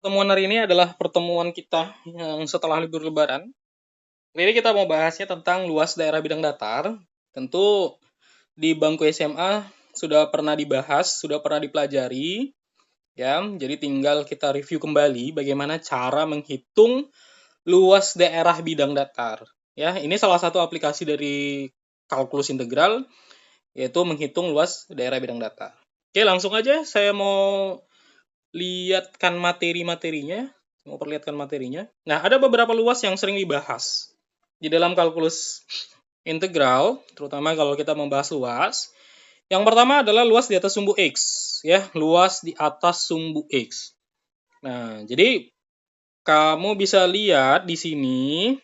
Pertemuan hari ini adalah pertemuan kita yang setelah libur lebaran. Jadi kita mau bahasnya tentang luas daerah bidang datar. Tentu di bangku SMA sudah pernah dibahas, sudah pernah dipelajari, ya. Jadi tinggal kita review kembali bagaimana cara menghitung luas daerah bidang datar. Ya, ini salah satu aplikasi dari kalkulus integral, yaitu menghitung luas daerah bidang datar. Oke, langsung aja saya mau lihatkan materi-materinya, mau perlihatkan materinya. Nah, ada beberapa luas yang sering dibahas di dalam kalkulus integral, terutama kalau kita membahas luas. Yang pertama adalah luas di atas sumbu X, ya, luas di atas sumbu X. Nah, jadi kamu bisa lihat di sini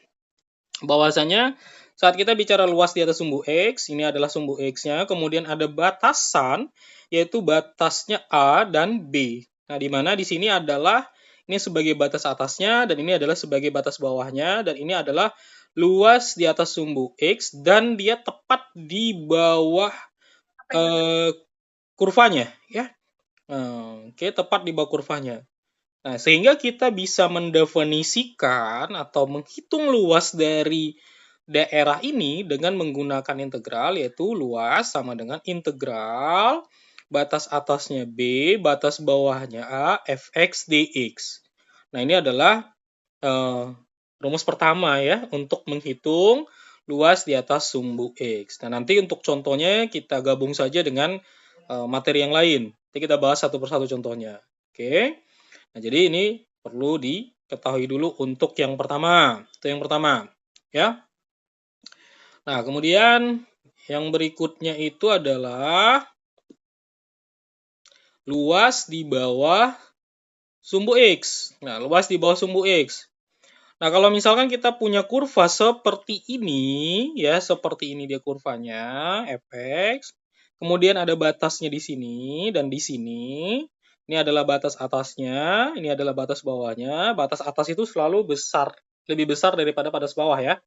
bahwasanya saat kita bicara luas di atas sumbu X, ini adalah sumbu X-nya, kemudian ada batasan, yaitu batasnya A dan B. Nah, di mana di sini adalah ini sebagai batas atasnya, dan ini adalah sebagai batas bawahnya, dan ini adalah luas di atas sumbu X, dan dia tepat di bawah kurvanya, ya. Oke, tepat di bawah kurvanya. Nah, sehingga kita bisa mendefinisikan atau menghitung luas dari daerah ini dengan menggunakan integral, yaitu luas sama dengan integral batas atasnya B, batas bawahnya A, fx dx. Nah, ini adalah rumus pertama ya untuk menghitung luas di atas sumbu X. Nah, nanti untuk contohnya kita gabung saja dengan materi yang lain. Nanti kita bahas satu persatu contohnya. Oke. Nah, jadi ini perlu diketahui dulu untuk yang pertama. Itu yang pertama, ya. Nah, kemudian yang berikutnya itu adalah luas di bawah sumbu X. Nah, luas di bawah sumbu X. Nah, kalau misalkan kita punya kurva seperti ini, ya, seperti ini dia kurvanya, fx. Kemudian ada batasnya di sini dan di sini. Ini adalah batas atasnya, ini adalah batas bawahnya. Batas atas itu selalu besar, lebih besar daripada batas bawah ya.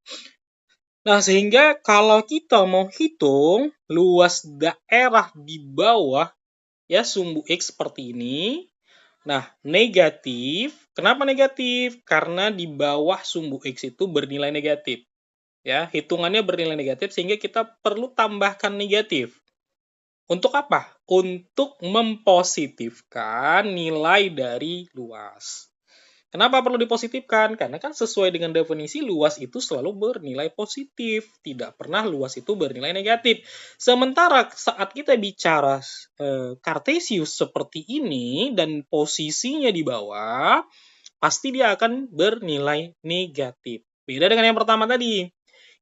Nah, sehingga kalau kita mau hitung luas daerah di bawah ya sumbu X seperti ini. Nah, negatif. Kenapa negatif? Karena di bawah sumbu X itu bernilai negatif. Ya, hitungannya bernilai negatif sehingga kita perlu tambahkan negatif. Untuk apa? Untuk mempositifkan nilai dari luas. Kenapa perlu dipositifkan? Karena kan sesuai dengan definisi luas itu selalu bernilai positif, tidak pernah luas itu bernilai negatif. Sementara saat kita bicara kartesius seperti ini dan posisinya di bawah, pasti dia akan bernilai negatif. Beda dengan yang pertama tadi.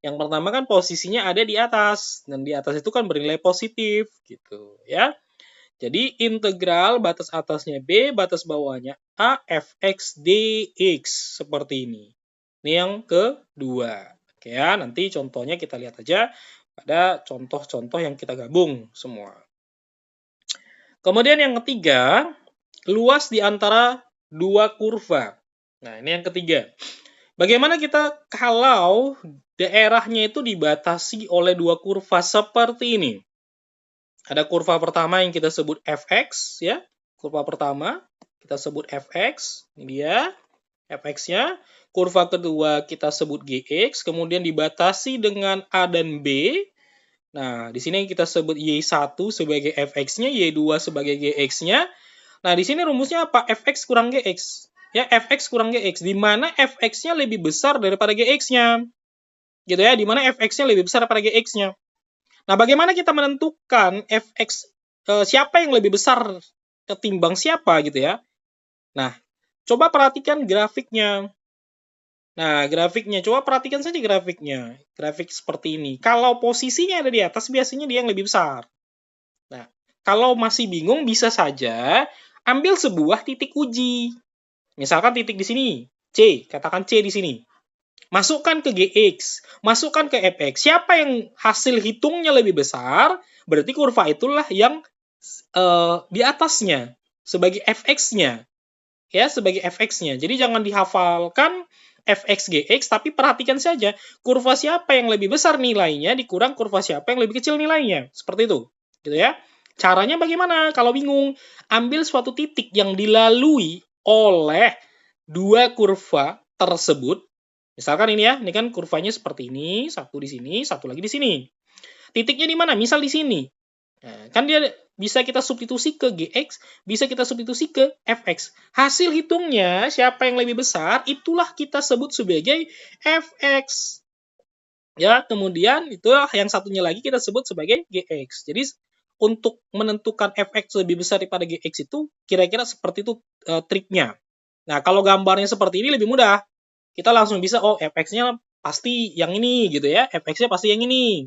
Yang pertama kan posisinya ada di atas, dan di atas itu kan bernilai positif gitu ya. Jadi integral batas atasnya B, batas bawahnya A, fx dx. Seperti ini. Ini yang kedua. Oke ya, nanti contohnya kita lihat aja pada contoh-contoh yang kita gabung semua. Kemudian yang ketiga, luas di antara dua kurva. Nah, ini yang ketiga. Bagaimana kita kalau daerahnya itu dibatasi oleh dua kurva seperti ini? Ada kurva pertama yang kita sebut fx ya. Kurva pertama kita sebut fx, ini dia fx-nya. Kurva kedua kita sebut gx, kemudian dibatasi dengan a dan b. Nah, di sini kita sebut y1 sebagai fx-nya, y2 sebagai gx-nya. Nah, di sini rumusnya apa? Fx kurang gx. Ya, fx kurang gx, di mana fx-nya lebih besar daripada gx-nya. Gitu ya, di mana fx-nya lebih besar daripada gx-nya. Nah, bagaimana kita menentukan fx siapa yang lebih besar ketimbang siapa gitu ya? Nah, coba perhatikan grafiknya. Nah, grafiknya, coba perhatikan saja grafiknya. Grafik seperti ini. Kalau posisinya ada di atas, biasanya dia yang lebih besar. Nah, kalau masih bingung, bisa saja ambil sebuah titik uji. Misalkan titik di sini, C, katakan C di sini. Masukkan ke GX, masukkan ke FX. Siapa yang hasil hitungnya lebih besar, berarti kurva itulah yang di atasnya, sebagai FX-nya. Ya, sebagai FX-nya. Jadi jangan dihafalkan FX, GX, tapi perhatikan saja kurva siapa yang lebih besar nilainya dikurang kurva siapa yang lebih kecil nilainya. Seperti itu. Gitu ya. Caranya bagaimana? Kalau bingung, ambil suatu titik yang dilalui oleh dua kurva tersebut. Misalkan ini ya, ini kan kurvanya seperti ini, satu di sini, satu lagi di sini. Titiknya di mana? Misal di sini. Nah, kan dia bisa kita substitusi ke GX, bisa kita substitusi ke FX. Hasil hitungnya, siapa yang lebih besar, itulah kita sebut sebagai FX. Ya, kemudian itulah yang satunya lagi kita sebut sebagai GX. Jadi, untuk menentukan FX lebih besar daripada GX itu, kira-kira seperti itu triknya. Nah, kalau gambarnya seperti ini lebih mudah. Kita langsung bisa, oh FX-nya pasti yang ini gitu ya, FX-nya pasti yang ini.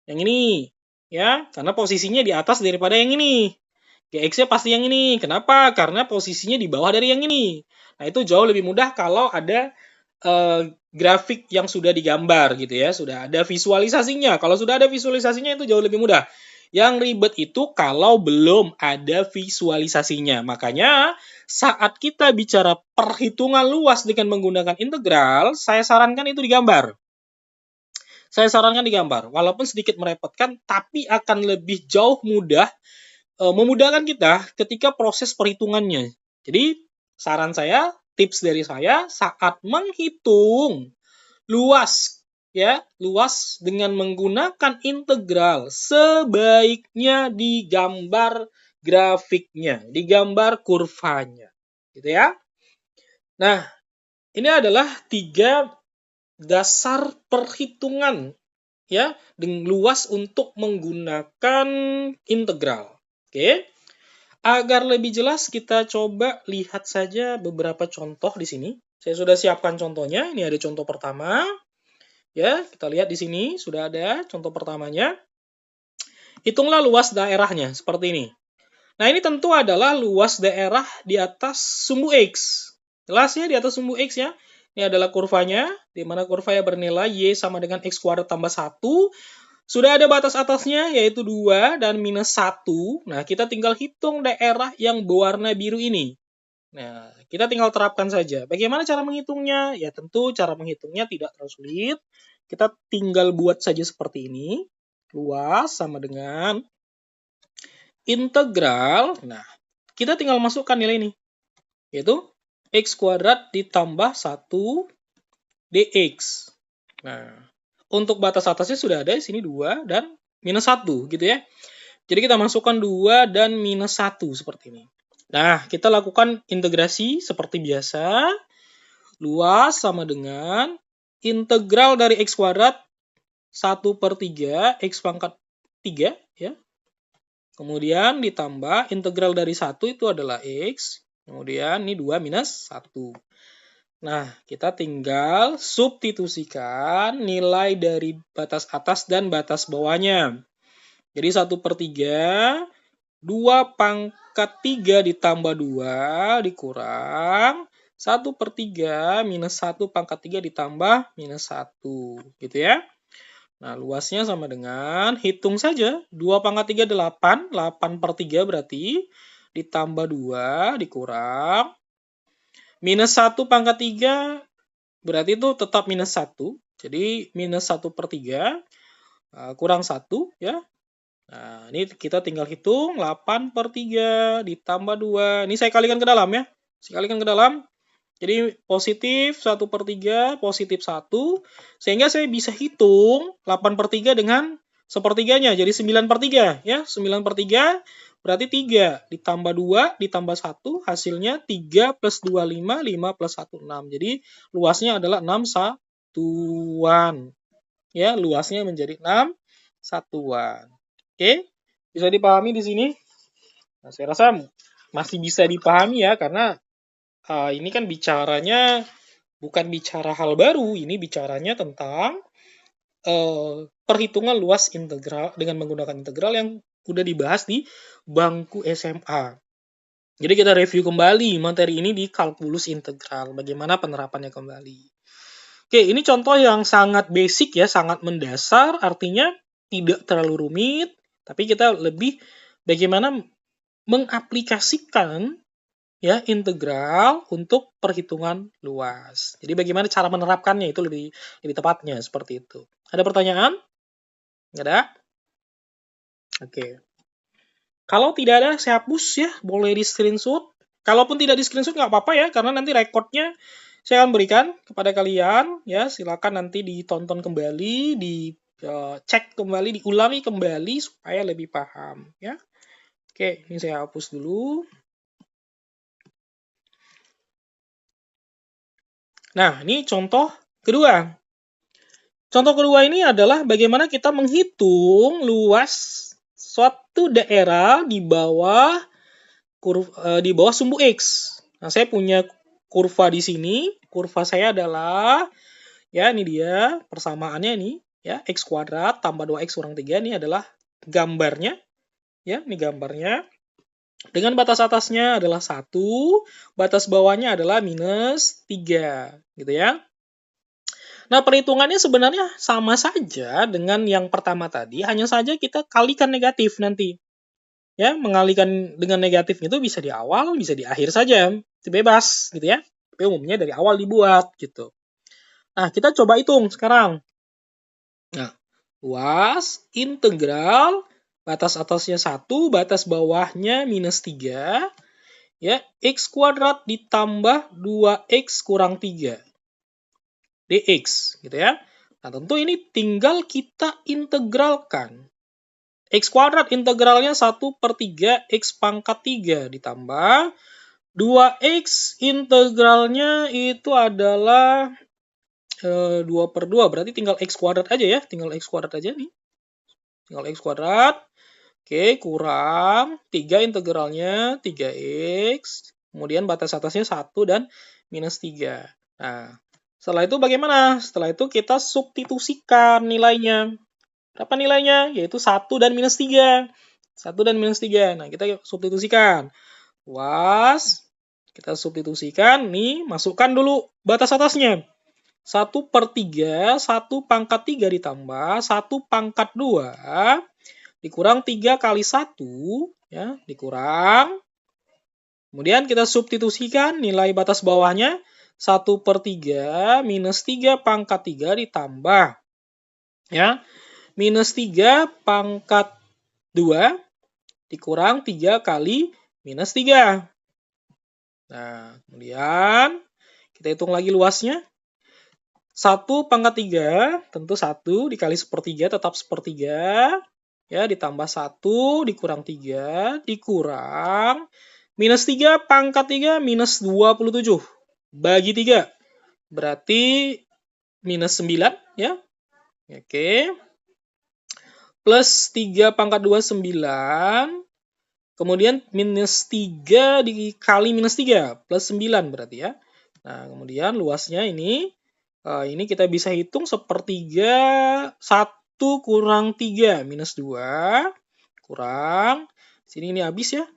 Yang ini, ya, karena posisinya di atas daripada yang ini. GX-nya pasti yang ini. Kenapa? Karena posisinya di bawah dari yang ini. Nah, itu jauh lebih mudah kalau ada grafik yang sudah digambar gitu ya, sudah ada visualisasinya. Kalau sudah ada visualisasinya itu jauh lebih mudah. Yang ribet itu kalau belum ada visualisasinya. Makanya saat kita bicara perhitungan luas dengan menggunakan integral, saya sarankan itu digambar. Saya sarankan digambar, walaupun sedikit merepotkan, tapi akan lebih jauh mudah, memudahkan kita ketika proses perhitungannya. Jadi, saran saya, tips dari saya, saat menghitung luas, ya, luas dengan menggunakan integral, sebaiknya digambar grafiknya, digambar kurvanya, gitu ya. Nah, ini adalah 3 dasar perhitungan ya dengan luas untuk menggunakan integral. Oke. Agar lebih jelas kita coba lihat saja beberapa contoh di sini. Saya sudah siapkan contohnya. Ini ada contoh pertama. Ya, kita lihat di sini sudah ada contoh pertamanya. Hitunglah luas daerahnya seperti ini. Nah, ini tentu adalah luas daerah di atas sumbu X. Jelas ya di atas sumbu X ya. Ini adalah kurvanya, di mana kurvanya bernilai Y sama dengan X kuadrat tambah 1. Sudah ada batas atasnya, yaitu 2 dan minus 1. Nah, kita tinggal hitung daerah yang berwarna biru ini. Nah, kita tinggal terapkan saja. Bagaimana cara menghitungnya? Ya, tentu cara menghitungnya tidak terlalu sulit. Kita tinggal buat saja seperti ini. Luas sama dengan integral. Nah, kita tinggal masukkan nilai ini. Yaitu X kuadrat ditambah 1 dx. Nah, untuk batas atasnya sudah ada di sini 2 dan minus 1 gitu ya. Jadi kita masukkan 2 dan minus 1 seperti ini. Nah, kita lakukan integrasi seperti biasa. Luas sama dengan integral dari X kuadrat 1/3 X pangkat 3 ya. Kemudian ditambah integral dari 1 itu adalah X. Kemudian ini 2 minus 1. Nah, kita tinggal substitusikan nilai dari batas atas dan batas bawahnya. Jadi 1/3, 2 pangkat 3 ditambah 2 dikurang 1/3 minus 1 pangkat 3 ditambah minus 1. Gitu ya. Nah, luasnya sama dengan, hitung saja, 2 pangkat 3 8, 8/3 berarti, ditambah 2 dikurang minus 1 pangkat 3 berarti itu tetap minus 1. Jadi minus 1/3 kurang 1 ya. Nah, ini kita tinggal hitung 8/3 ditambah 2. Ini saya kalikan ke dalam ya. Saya kalikan ke dalam. Jadi positif 1/3, positif 1. Sehingga saya bisa hitung 8/3 dengan sepertiganya. Jadi 9/3 ya. 9/3 berarti 3 ditambah 2 ditambah 1 hasilnya 3 plus 2 5, 5 plus 1 6. Jadi luasnya adalah 6 satuan. Ya, luasnya menjadi 6 satuan. Oke, bisa dipahami di sini? Nah, saya rasa masih bisa dipahami ya karena ini kan bicaranya bukan bicara hal baru, ini bicaranya tentang perhitungan luas integral dengan menggunakan integral yang udah dibahas di bangku SMA. Jadi kita review kembali materi ini di kalkulus integral, bagaimana penerapannya kembali. Oke, ini contoh yang sangat basic ya, sangat mendasar, artinya tidak terlalu rumit, tapi kita lebih bagaimana mengaplikasikan ya integral untuk perhitungan luas. Jadi bagaimana cara menerapkannya itu lebih tepatnya seperti itu. Ada pertanyaan? Nggak ada? Oke. Kalau tidak ada, saya hapus ya. Boleh di screenshot. Kalaupun tidak di screenshot nggak apa-apa ya, karena nanti rekodnya saya akan berikan kepada kalian. Ya, silakan nanti ditonton kembali, dicek kembali, diulangi kembali supaya lebih paham. Ya, oke, ini saya hapus dulu. Nah, ini contoh kedua. Contoh kedua ini adalah bagaimana kita menghitung luas suatu daerah di bawah sumbu X. Nah, saya punya kurva di sini. Kurva saya adalah, ya ini dia persamaannya ini, ya X kuadrat tambah 2X kurang 3 ini adalah gambarnya. Ya, ini gambarnya. Dengan batas atasnya adalah 1, batas bawahnya adalah minus 3, gitu ya. Nah, perhitungannya sebenarnya sama saja dengan yang pertama tadi, hanya saja kita kalikan negatif nanti. Ya, mengalikan dengan negatif itu bisa di awal, bisa di akhir saja. Itu bebas, gitu ya. Tapi umumnya dari awal dibuat, gitu. Nah, kita coba hitung sekarang. Nah, luas integral batas atasnya 1, batas bawahnya minus 3, ya, X kuadrat ditambah 2X kurang 3, dx, gitu ya. Nah, tentu ini tinggal kita integralkan. X kuadrat integralnya 1/3 X pangkat 3 ditambah 2X integralnya itu adalah 2/2, berarti tinggal X kuadrat aja ya, tinggal X kuadrat aja nih. Tinggal X kuadrat. Oke, kurang 3 integralnya 3X. Kemudian batas atasnya 1 dan minus 3. Nah, setelah itu bagaimana? Setelah itu kita substitusikan nilainya. Berapa nilainya? Yaitu 1 dan minus 3. 1 dan minus 3. Nah, kita substitusikan. Luas. Kita substitusikan. Nih, masukkan dulu batas atasnya. 1/3, 1 pangkat 3 ditambah 1 pangkat 2 dikurang 3 kali 1, ya, dikurang. Kemudian kita substitusikan nilai batas bawahnya 1/3 minus 3 pangkat 3 ditambah, ya, minus 3 pangkat 2 dikurang 3 kali minus 3. Nah, kemudian kita hitung lagi luasnya. 1 pangkat 3, tentu 1 dikali 1/3 tetap 1/3. Ya, ditambah 1 dikurang 3, dikurang minus 3 pangkat 3 minus 27. Bagi 3. Berarti minus 9, ya. Oke. Plus 3 pangkat 2, 9. Kemudian minus 3 dikali minus 3, plus 9 berarti ya. Nah, kemudian luasnya ini kita bisa hitung 1/3, 1 kurang 3, minus 2, kurang, sini ini habis ya.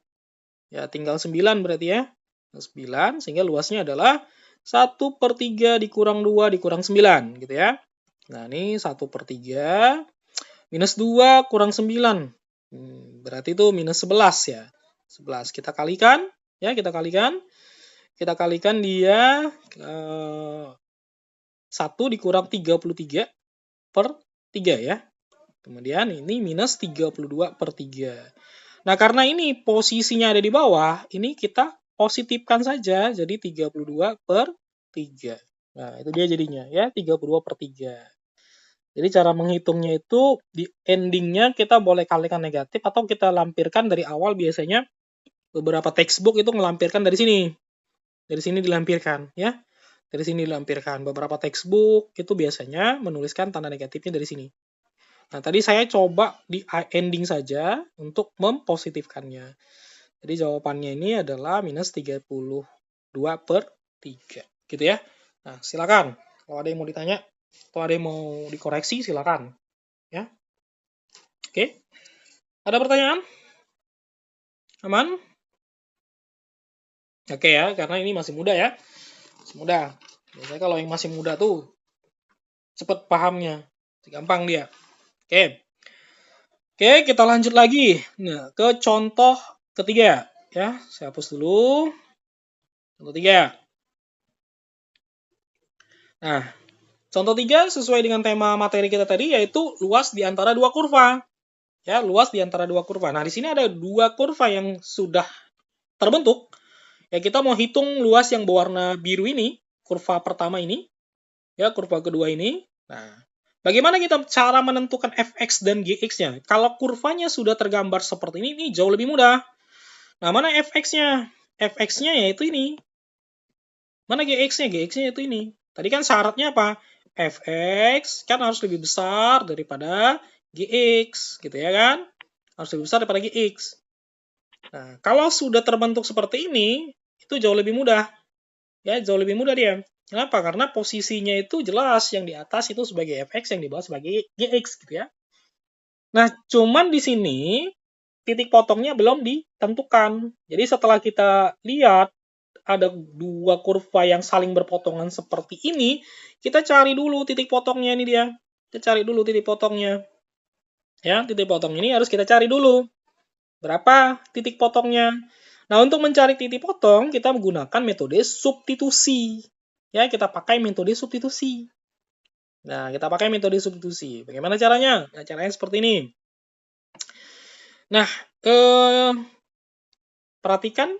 Ya, tinggal 9 berarti ya. 9, sehingga luasnya adalah 1/3 dikurang 2 dikurang 9, gitu ya. Nah, ini 1/3, minus 2 kurang 9. Berarti itu minus 11 ya. 11. Kita kalikan, ya, kita kalikan. Kita kalikan dia 1 dikurang 33/3 ya. Kemudian ini minus 32/3. Nah, karena ini posisinya ada di bawah, ini kita positifkan saja, jadi 32/3. Nah, itu dia jadinya, ya, 32/3. Jadi cara menghitungnya itu, di endingnya kita boleh kalikan negatif, atau kita lampirkan dari awal. Biasanya beberapa textbook itu ngelampirkan dari sini. Dari sini dilampirkan, ya. Dari sini dilampirkan. Beberapa textbook itu biasanya menuliskan tanda negatifnya dari sini. Nah, tadi saya coba di ending saja untuk mempositifkannya. Jadi jawabannya ini adalah minus 32/3. Gitu ya. Nah, silakan. Kalau ada yang mau ditanya, atau ada yang mau dikoreksi, silakan. Ya. Oke. Ada pertanyaan? Aman? Oke ya, karena ini masih muda ya. Masih muda. Biasanya kalau yang masih muda tuh cepat pahamnya. Gampang dia. Oke. Oke, kita lanjut lagi. Nah, ke contoh ketiga. Ya, saya hapus dulu. Contoh 3. Nah, contoh 3 sesuai dengan tema materi kita tadi, yaitu luas di antara dua kurva. Ya, luas di antara dua kurva. Nah, di sini ada dua kurva yang sudah terbentuk. Ya, kita mau hitung luas yang berwarna biru ini, kurva pertama ini, ya, kurva kedua ini. Nah, bagaimana kita cara menentukan fx dan gx-nya? Kalau kurvanya sudah tergambar seperti ini jauh lebih mudah. Nah, mana fx-nya? Fx-nya yaitu ini. Mana gx-nya? Gx-nya yaitu ini. Tadi kan syaratnya apa? Fx kan harus lebih besar daripada gx, gitu ya kan? Harus lebih besar daripada gx. Nah, kalau sudah terbentuk seperti ini, itu jauh lebih mudah. Ya, jauh lebih mudah dia. Kenapa? Karena posisinya itu jelas, yang di atas itu sebagai fx, yang di bawah sebagai gx, gitu ya. Nah, cuman di sini titik potongnya belum ditentukan. Jadi setelah kita lihat ada dua kurva yang saling berpotongan seperti ini, kita cari dulu titik potongnya ini dia. Kita cari dulu titik potongnya. Ya, titik potong ini harus kita cari dulu. Berapa titik potongnya? Nah, untuk mencari titik potong, kita menggunakan metode substitusi. Ya, kita pakai metode substitusi. Nah, kita pakai metode substitusi. Bagaimana caranya? Nah, caranya seperti ini. Nah, perhatikan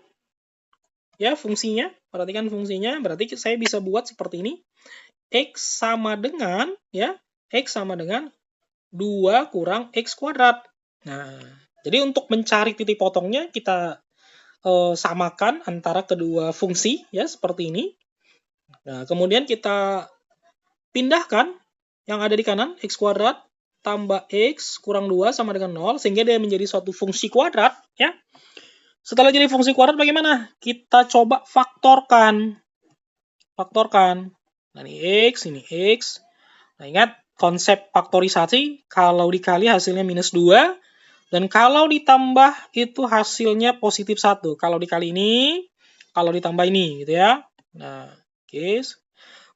ya fungsinya. Perhatikan fungsinya. Berarti saya bisa buat seperti ini. X sama dengan, ya, X sama dengan 2 kurang X kuadrat. Nah, jadi untuk mencari titik potongnya, kita samakan antara kedua fungsi, ya, seperti ini. Nah, kemudian kita pindahkan yang ada di kanan, X kuadrat tambah X kurang 2 sama dengan 0, sehingga dia menjadi suatu fungsi kuadrat, ya. Setelah jadi fungsi kuadrat bagaimana? Kita coba faktorkan. Faktorkan. Nah, ini X, ini X. Nah, ingat konsep faktorisasi, kalau dikali hasilnya minus 2, dan kalau ditambah itu hasilnya positif 1. Kalau dikali ini, kalau ditambah ini, gitu ya. Nah, oke.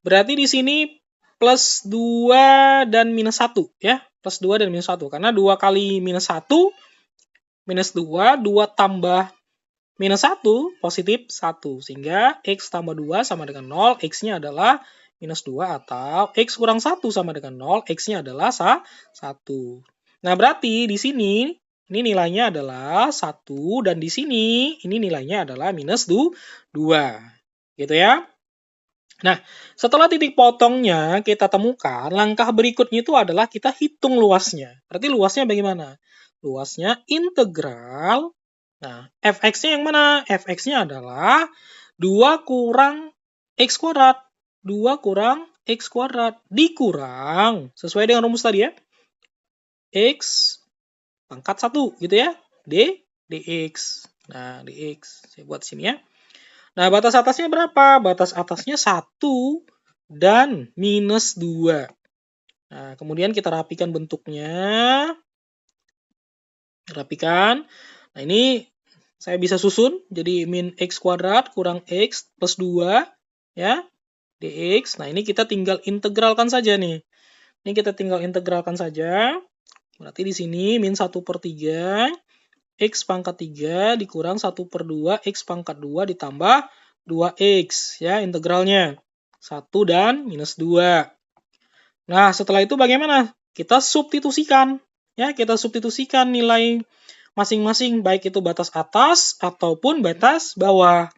Berarti di sini plus 2 dan minus 1, ya. Plus 2 dan minus 1. Karena 2 kali minus 1, minus 2, 2 tambah minus 1, positif 1. Sehingga X tambah 2 sama dengan 0, X-nya adalah minus 2, atau X kurang 1 sama dengan 0, X-nya adalah 1. Nah, berarti di sini, ini nilainya adalah 1, dan di sini, ini nilainya adalah minus 2. Gitu ya. Nah, setelah titik potongnya kita temukan, langkah berikutnya itu adalah kita hitung luasnya. Berarti luasnya bagaimana? Luasnya integral. Nah, fx-nya yang mana? Fx-nya adalah 2 kurang x kuadrat. 2 kurang x kuadrat dikurang, sesuai dengan rumus tadi ya, x pangkat 1, gitu ya, dx. Nah, dx. Saya buat sini ya. Nah, batas atasnya berapa? Batas atasnya 1 dan minus 2. Nah, kemudian kita rapikan bentuknya. Rapikan. Nah, ini saya bisa susun. Jadi, min x kuadrat kurang x plus 2. Ya, dx. Nah, ini kita tinggal integralkan saja nih. Ini kita tinggal integralkan saja. Berarti di sini min 1/3. X pangkat 3 dikurang 1/2 X pangkat 2 ditambah 2X, ya, integralnya. 1 dan minus 2. Nah, setelah itu bagaimana? Kita substitusikan. Ya, kita substitusikan nilai masing-masing, baik itu batas atas ataupun batas bawah.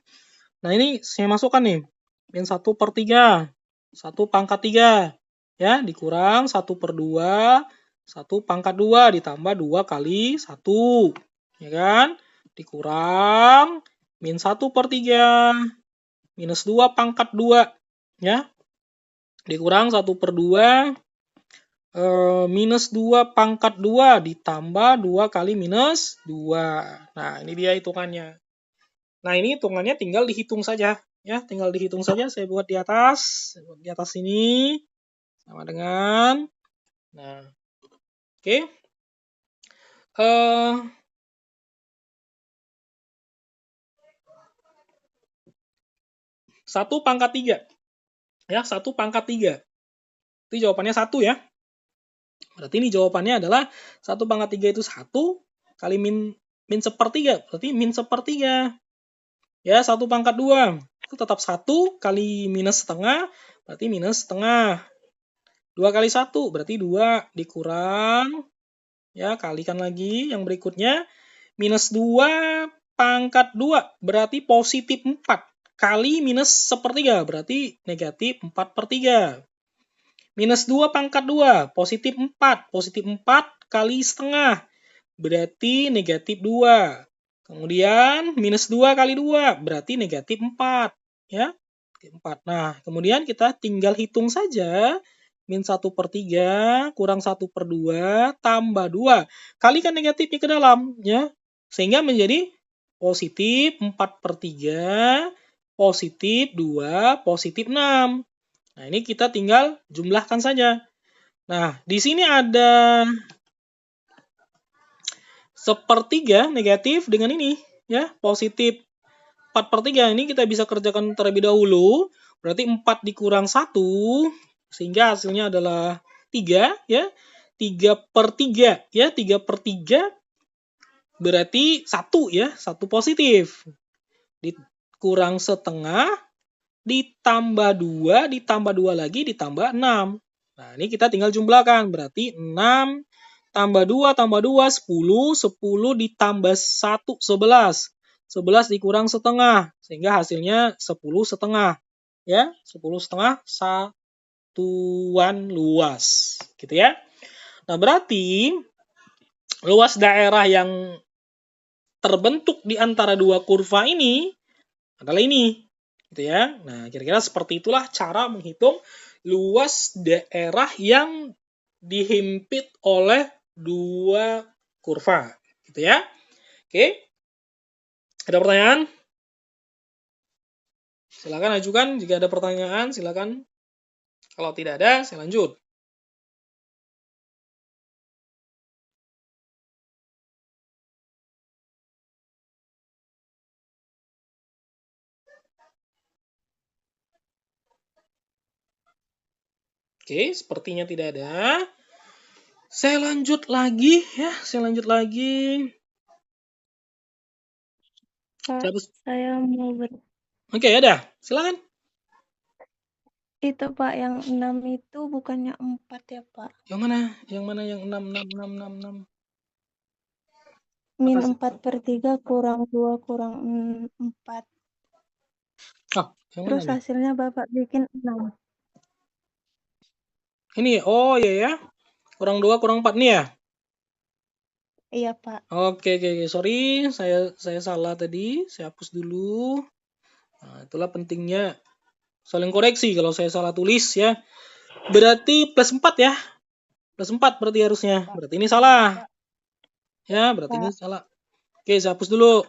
Nah, ini saya masukkan nih. Min 1/3. 1 pangkat 3. Ya, dikurang 1/2. 1 pangkat 2 ditambah 2 kali 1. Ya kan? Dikurang min 1/3 minus 2 pangkat 2, ya. Dikurang 1/2 minus 2 pangkat 2 ditambah 2 kali minus 2. Nah, ini dia hitungannya. Nah, ini hitungannya tinggal dihitung saja, ya. Tinggal dihitung saja. Saya buat di atas. Saya buat di atas ini sama dengan, nah, oke. 1 pangkat 3. Ya, 1 pangkat 3. Itu jawabannya 1 ya. Berarti ini jawabannya adalah 1 pangkat 3 itu 1 kali min 1/3. Berarti min 1/3. Ya, 1 pangkat 2. Itu tetap 1 kali minus setengah. Berarti minus setengah. 2 kali 1 berarti 2 dikurang. Ya, kalikan lagi yang berikutnya. Minus 2 pangkat 2 berarti positif 4 kali minus sepertiga berarti negatif 4/3. Minus 2 pangkat 2 positif 4. Positif 4 kali setengah berarti negatif 2. Kemudian minus 2 kali 2 berarti negatif 4. Ya, 4. Nah, kemudian kita tinggal hitung saja. Min 1/3 kurang 1/2 tambah 2. Kalikan negatifnya ke dalam. Ya, sehingga menjadi positif 4/3, positif 2, positif 6. Nah, ini kita tinggal jumlahkan saja. Nah, di sini ada sepertiga negatif dengan ini. Ya, positif 4/3. Ini kita bisa kerjakan terlebih dahulu. Berarti 4 dikurang 1, sehingga hasilnya adalah 3. Ya, 3/3. Ya, 3/3 berarti 1 ya, 1 positif. Dikurang setengah, ditambah 2, ditambah 2 lagi, ditambah 6. Nah, ini kita tinggal jumlahkan. Berarti 6 tambah 2, tambah 2, 10. 10 ditambah 1, 11. 11 dikurang setengah, sehingga hasilnya 10/2. Ya, 10/2 satuan luas. Gitu ya. Nah, berarti luas daerah yang terbentuk di antara dua kurva ini adalah ini. Gitu ya. Nah, kira-kira seperti itulah cara menghitung luas daerah yang dihimpit oleh dua kurva. Gitu ya. Oke. Ada pertanyaan? Silakan ajukan jika ada pertanyaan, silakan. Kalau tidak ada, saya lanjut. Oke, sepertinya tidak ada. Saya lanjut lagi ya, Pak, saya mau Oke, ada. Silakan. itu Pak, yang 6 itu bukannya 4 ya Pak? Yang mana? Yang mana yang 6, 6, 6, 6, 6? Min Atas. 4/3 kurang 2 kurang 4. Oh, yang mana Terus nih? hasilnya Bapak bikin 6. Ini, oh iya ya. Kurang 2, kurang 4 nih ya? Iya Pak. Oke, sorry, saya salah tadi, saya hapus dulu. Nah, itulah pentingnya saling koreksi kalau saya salah tulis ya. Berarti plus 4 ya. Plus 4 berarti harusnya. Berarti ini salah. Ya, berarti ini salah. Oke, saya hapus dulu.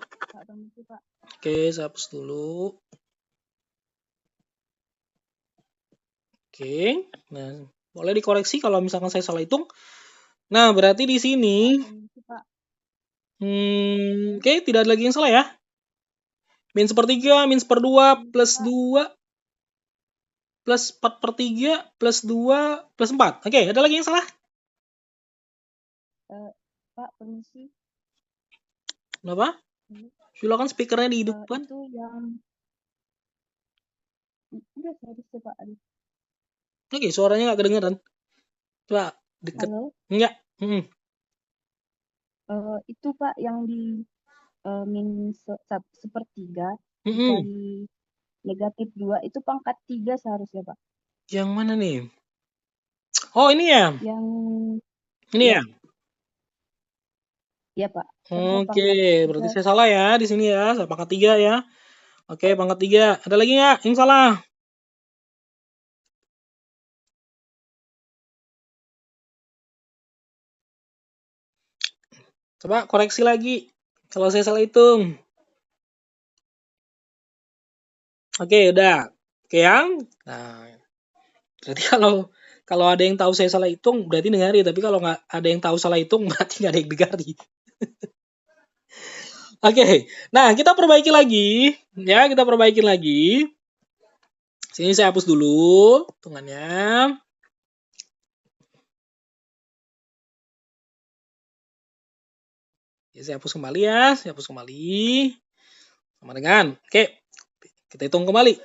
Oke, saya hapus dulu. Oke. Nah, boleh dikoreksi kalau misalkan saya salah hitung. Nah, berarti di sini oke, tidak ada lagi yang salah ya. Min 1/3, min 1/2, plus 2, plus 4/3, plus 2, plus 4. Oke, ada lagi yang salah? Pak, permisi. Kenapa? Silakan speakernya dihidupkan. Itu yang udah habis Pak. Oke, suaranya nggak kedengeran. Coba deket. Halo? Enggak. Itu Pak yang di min 1/3 Mm-mm. dikali negatif 2 itu pangkat 3 seharusnya Pak. Yang mana nih? Oh, ini ya. Yang Ini ya. ya Pak. Oke, berarti saya salah ya di sini ya. Saya pangkat 3 ya. Oke, pangkat 3. Ada lagi nggak yang salah? Coba koreksi lagi. Kalau saya salah hitung. Oke, udah. Oke, yang. Nah, berarti kalau ada yang tahu saya salah hitung, berarti dengari. Tapi kalau nggak ada yang tahu salah hitung, berarti nggak ada yang dengari. Oke, nah kita perbaiki lagi. Ya, kita perbaiki lagi. Sini saya hapus dulu hitungannya. Ya, saya hapus kembali ya. Saya hapus kembali. Sama dengan. Oke, kita hitung kembali.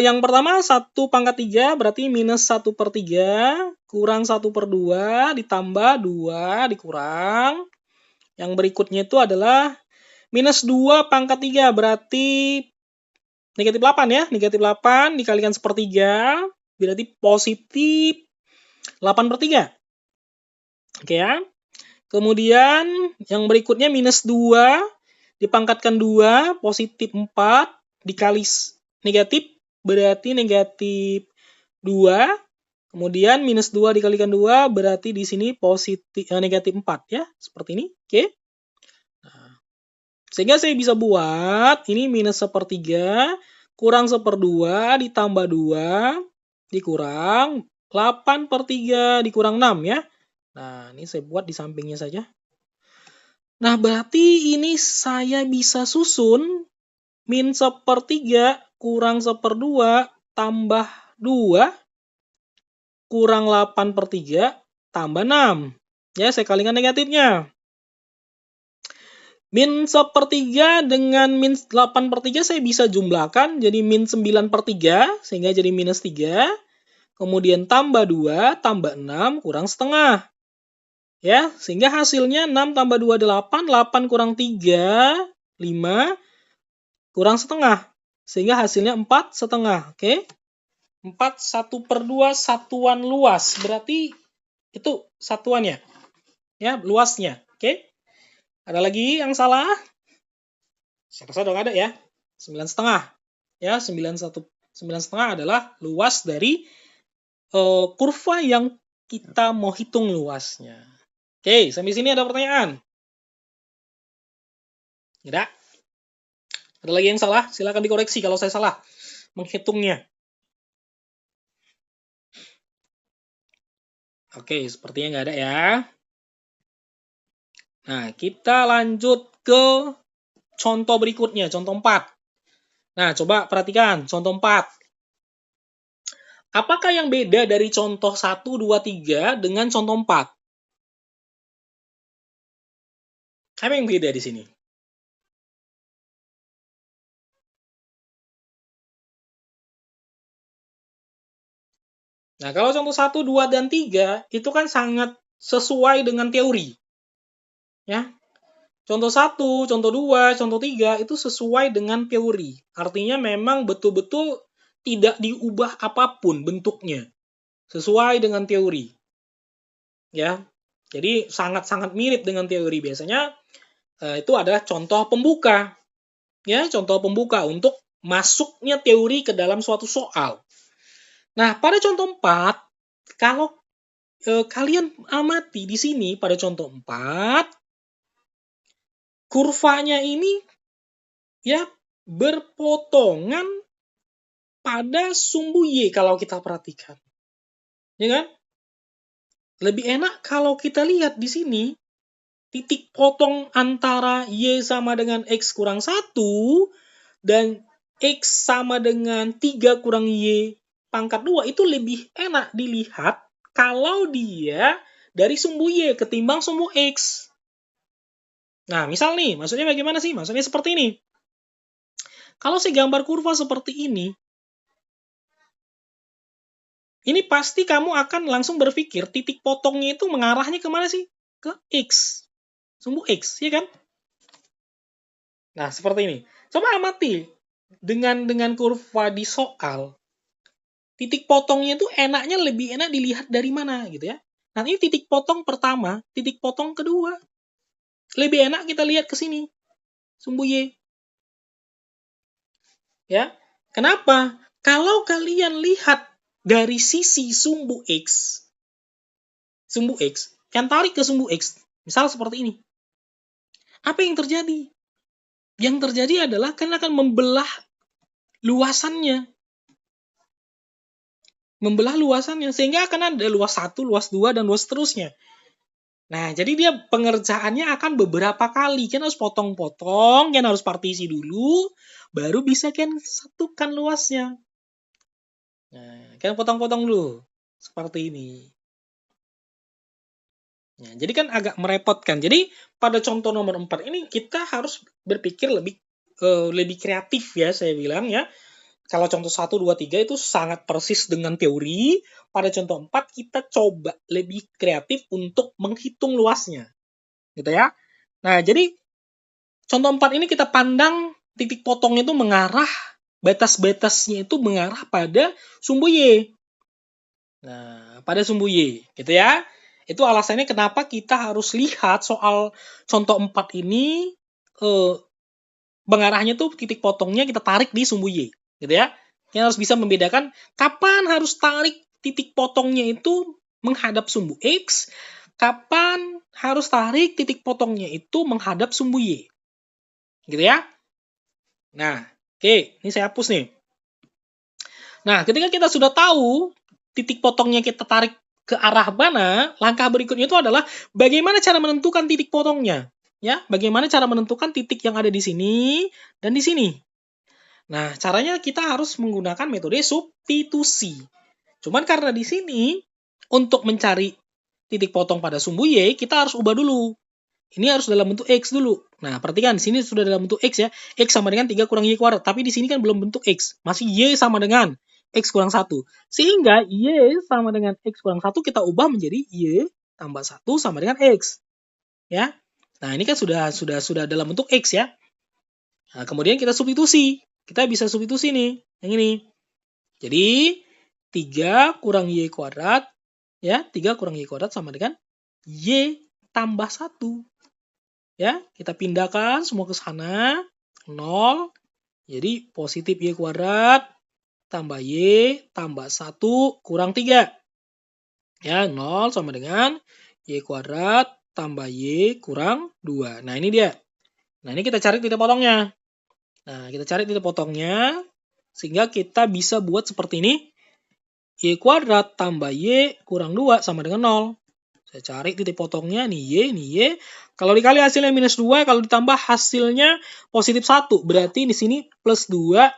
Yang pertama 1/3 berarti minus 1/3 kurang 1/2 ditambah 2 dikurang. Yang berikutnya itu adalah Minus 2 pangkat 3 berarti negatif 8 ya. Negatif 8 dikalikan sepertiga berarti positif 8/3. Oke ya. Kemudian yang berikutnya minus 2 dipangkatkan 2 positif 4 dikali negatif berarti negatif 2. Kemudian minus 2 dikalikan 2 berarti di sini negatif 4 ya. Seperti ini. Oke. Nah, sehingga saya bisa buat ini minus 1/3 kurang 1/2 ditambah 2 dikurang 8/3 dikurang 6 ya. Nah, ini saya buat di sampingnya saja. Nah, berarti ini saya bisa susun min 1/3 kurang 1/2 tambah 2 kurang 8/3 tambah 6. Ya, saya kalikan negatifnya. Min 1/3 dengan min 8/3 saya bisa jumlahkan jadi min 9/3 sehingga jadi minus 3. Kemudian tambah 2 tambah 6 kurang setengah. Ya, sehingga hasilnya 6 tambah 2 8, 8 kurang 3 5 kurang setengah. Sehingga hasilnya 4,5. Oke. 4 1/2 satuan luas. Berarti itu satuannya. Ya, luasnya. Oke. Ada lagi yang salah? Saya rasa dong ada ya. 9,5. Ya, 9,5 adalah luas dari kurva yang kita mau hitung luasnya. Oke, sampai sini ada pertanyaan? Tidak? Ada lagi yang salah? Silakan dikoreksi kalau saya salah menghitungnya. Oke, sepertinya nggak ada ya. Nah, kita lanjut ke contoh berikutnya, contoh 4. Nah, coba perhatikan contoh 4. Apakah yang beda dari contoh 1, 2, 3 dengan contoh 4? Apa yang beda di sini? Nah, kalau contoh 1, 2, dan 3 itu kan sangat sesuai dengan teori. Ya. Contoh 1, contoh 2, contoh 3 itu sesuai dengan teori. Artinya memang betul-betul tidak diubah apapun bentuknya. Sesuai dengan teori. Ya. Jadi sangat-sangat mirip dengan teori. Biasanya itu adalah contoh pembuka. Ya, contoh pembuka untuk masuknya teori ke dalam suatu soal. Nah, pada contoh 4, kalau kalian amati di sini pada contoh 4, kurvanya ini ya berpotongan pada sumbu Y kalau kita perhatikan. Ya kan? Lebih enak kalau kita lihat di sini, titik potong antara Y sama dengan X kurang 1 dan X sama dengan 3 kurang Y pangkat 2 itu lebih enak dilihat kalau dia dari sumbu Y ketimbang sumbu X. Nah, misal nih, maksudnya bagaimana sih? Maksudnya seperti ini. Kalau saya gambar kurva seperti ini pasti kamu akan langsung berpikir titik potongnya itu mengarahnya kemana sih? Ke X. Sumbu X, ya kan? Nah, seperti ini. Coba amati dengan kurva di soal. Titik potongnya itu enaknya lebih enak dilihat dari mana gitu ya. Nah, ini titik potong pertama, titik potong kedua. Lebih enak kita lihat ke sini. Sumbu Y. Ya. Kenapa? Kalau kalian lihat dari sisi sumbu X, kan tarik ke sumbu X, misal seperti ini. Apa yang terjadi? Yang terjadi adalah kan akan membelah luasannya. Sehingga akan ada luas 1, luas 2, dan luas seterusnya. Nah, jadi dia pengerjaannya akan beberapa kali. Kan harus potong-potong, kan harus partisi dulu, baru bisa kan satukan luasnya. Nah, kan potong-potong dulu. Seperti ini. Nah, jadi kan agak merepotkan. Jadi pada contoh nomor 4 ini kita harus berpikir lebih kreatif ya, saya bilang ya. Kalau contoh 1, 2, 3 itu sangat persis dengan teori. Pada contoh 4 kita coba lebih kreatif untuk menghitung luasnya. Gitu ya. Nah, jadi contoh 4 ini kita pandang titik potongnya itu mengarah, batas-batasnya itu mengarah pada sumbu Y. Nah, pada sumbu Y, gitu ya. Itu alasannya kenapa kita harus lihat soal contoh 4 ini, mengarahnya tuh titik potongnya kita tarik di sumbu Y, gitu ya. Kita harus bisa membedakan kapan harus tarik titik potongnya itu menghadap sumbu X, kapan harus tarik titik potongnya itu menghadap sumbu Y. Gitu ya. Nah, oke, ini saya hapus nih. Nah, ketika kita sudah tahu titik potongnya kita tarik ke arah mana, langkah berikutnya itu adalah bagaimana cara menentukan titik potongnya. Ya, bagaimana cara menentukan titik yang ada di sini dan di sini. Nah, caranya kita harus menggunakan metode substitusi. Cuman karena di sini untuk mencari titik potong pada sumbu Y, kita harus ubah dulu. Ini harus dalam bentuk X dulu. Nah, perhatikan, di sini sudah dalam bentuk X ya. X sama dengan 3 kurang Y kuadrat. Tapi di sini kan belum bentuk X. Masih Y sama dengan X kurang 1. Sehingga Y sama dengan X kurang 1 kita ubah menjadi Y tambah 1 sama dengan X. Ya. Nah, ini kan sudah dalam bentuk X ya. Nah, kemudian kita substitusi. Kita bisa substitusi nih. Yang ini. Jadi, 3 kurang Y kuadrat. Ya, 3 kurang Y kuadrat sama dengan Y tambah 1. Ya, kita pindahkan semua ke sana. 0. Jadi positif Y kuadrat tambah Y tambah 1 kurang 3. Ya, 0 sama dengan Y kuadrat tambah Y kurang 2. Nah, ini dia. Nah, ini kita cari titik potongnya. Nah, kita cari titik potongnya sehingga kita bisa buat seperti ini. Y kuadrat tambah Y kurang 2 sama dengan 0. Saya cari titik potongnya, nih Y. Kalau dikali hasilnya minus 2, kalau ditambah hasilnya positif 1. Berarti di sini plus 2,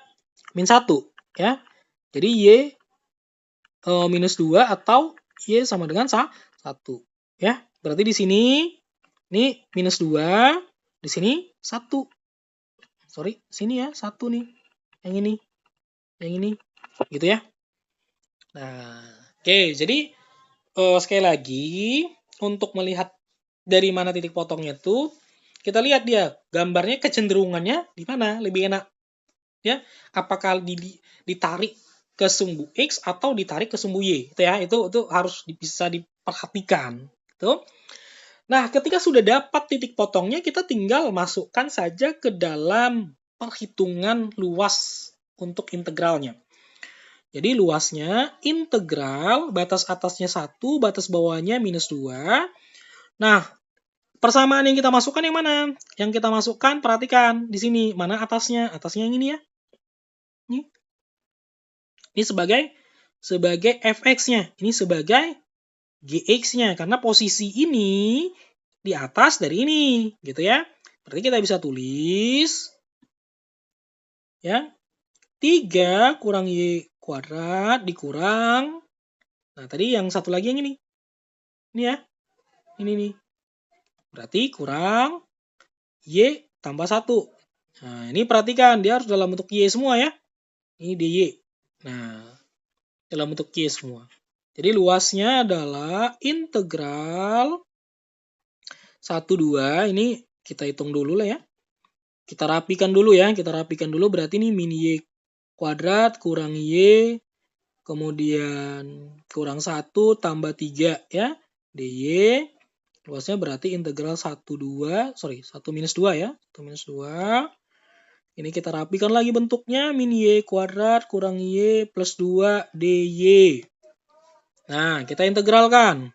min 1. Ya. Jadi Y minus 2 atau Y sama dengan 1. Ya. Berarti di sini, ini minus 2, di sini 1. Sorry, sini ya, 1 nih. Yang ini. Gitu ya. Nah, oke. Jadi, sekali lagi, untuk melihat dari mana titik potongnya tuh, kita lihat dia gambarnya kecenderungannya di mana lebih enak. Ya, apakah ditarik ke sumbu X atau ditarik ke sumbu Y. Itu ya, itu harus bisa diperhatikan. Gitu. Nah, ketika sudah dapat titik potongnya, kita tinggal masukkan saja ke dalam perhitungan luas untuk integralnya. Jadi luasnya integral, batas atasnya 1, batas bawahnya minus 2. Nah, persamaan yang kita masukkan yang mana? Yang kita masukkan, perhatikan di sini. Mana atasnya? Atasnya yang ini ya. Ini sebagai fx-nya. Ini sebagai gx-nya. Karena posisi ini di atas dari ini. Gitu ya. Berarti kita bisa tulis. Ya. 3 kurang Y kuadrat dikurang. Nah, tadi yang satu lagi yang ini. Ini ya. Ini nih. Berarti kurang Y tambah 1. Nah, ini perhatikan. Dia harus dalam bentuk Y semua ya. Ini dy. Nah, dalam bentuk Y semua. Jadi luasnya adalah integral 1, 2. Ini kita hitung dulu lah ya. Kita rapikan dulu ya. Berarti ini min Y kuadrat kurang Y. Kemudian kurang 1 tambah 3 ya. dy. Luasnya berarti integral 1 minus 2 ya. 1 minus 2. Ini kita rapikan lagi bentuknya. Min Y kuadrat kurang Y plus 2 dy. Nah, kita integralkan.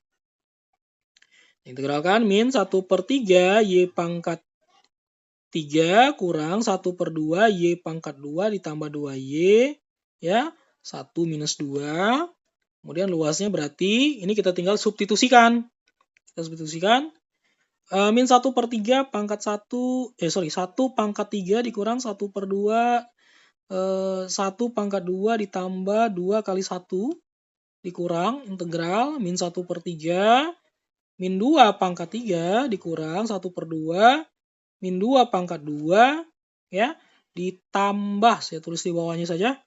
Integralkan min 1/3 Y pangkat 3 kurang 1/2 Y pangkat 2 ditambah 2Y. Ya, 1 minus 2. Kemudian luasnya berarti, ini kita tinggal substitusikan. Min 1/3 pangkat 1 pangkat 3 dikurang 1/2 1 pangkat 2 ditambah 2 kali 1 dikurang integral min 1/3 min 2 pangkat 3 dikurang 1/2 min 2 pangkat 2 ya ditambah, saya tulis di bawahnya saja,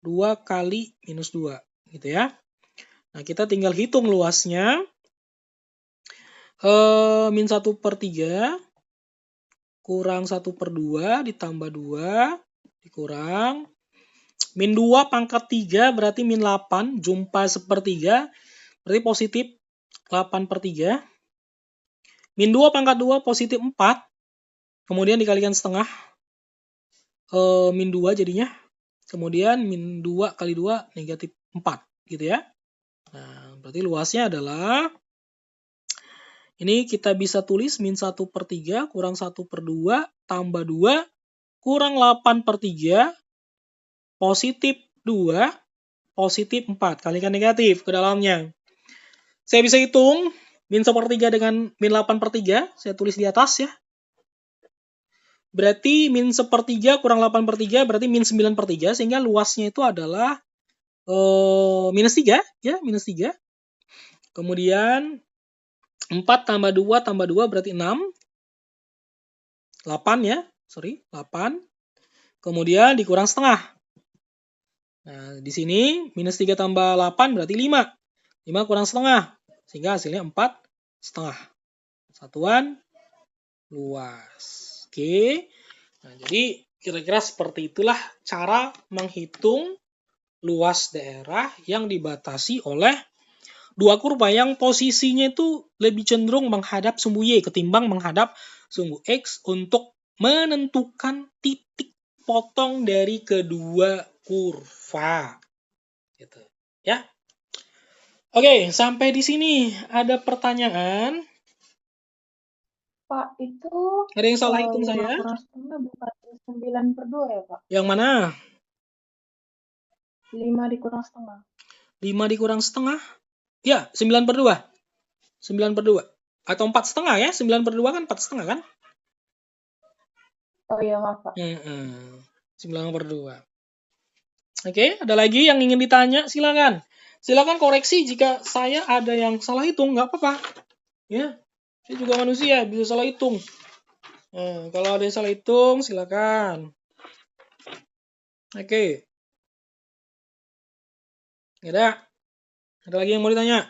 2 kali minus 2 gitu ya. Nah, kita tinggal hitung luasnya. Min 1/3 kurang 1/2 ditambah 2 dikurang min 2 pangkat 3 berarti min 8 jumpa 1/3 berarti positif 8/3. Min 2 pangkat 2 positif 4 kemudian dikalikan setengah min 2 jadinya. Kemudian min 2 kali 2 negatif 4 gitu ya. Nah, berarti luasnya adalah ini kita bisa tulis min 1/3 kurang 1/2 tambah 2 kurang 8/3 positif 2 positif 4. Kalikan negatif ke dalamnya. Saya bisa hitung min 1/3 dengan min 8/3. Saya tulis di atas ya. Berarti min 1/3 kurang 8/3 berarti min 9/3. Sehingga luasnya itu adalah minus 3. Ya, minus 3. Kemudian 4 tambah 2 tambah 2 berarti 6. 8 ya. 8. Kemudian dikurang setengah. Nah, di sini minus 3 tambah 8 berarti 5. 5 kurang setengah. Sehingga hasilnya 4,5. Satuan luas. Oke. Nah, jadi kira-kira seperti itulah cara menghitung luas daerah yang dibatasi oleh dua kurva yang posisinya itu lebih cenderung menghadap sumbu Y ketimbang menghadap sumbu X untuk menentukan titik potong dari kedua kurva. Gitu. Ya. Oke, sampai di sini ada pertanyaan. Pak, itu Ada yang salah hitung 5 saya? kurang setengah bukan 9/2 ya, Pak? Yang mana? 5 dikurang setengah. 5 dikurang setengah? Ya, 9/2. 9/2. Atau 4,5 ya? 9/2 kan 4,5 kan? Oh iya, maaf, Pak. 9/2. Oke, ada lagi yang ingin ditanya? Silakan. Silakan koreksi jika saya ada yang salah hitung, nggak apa-apa. Ya, saya juga manusia, bisa salah hitung. Nah, kalau ada yang salah hitung, silakan. Oke. Ada lagi yang mau ditanya?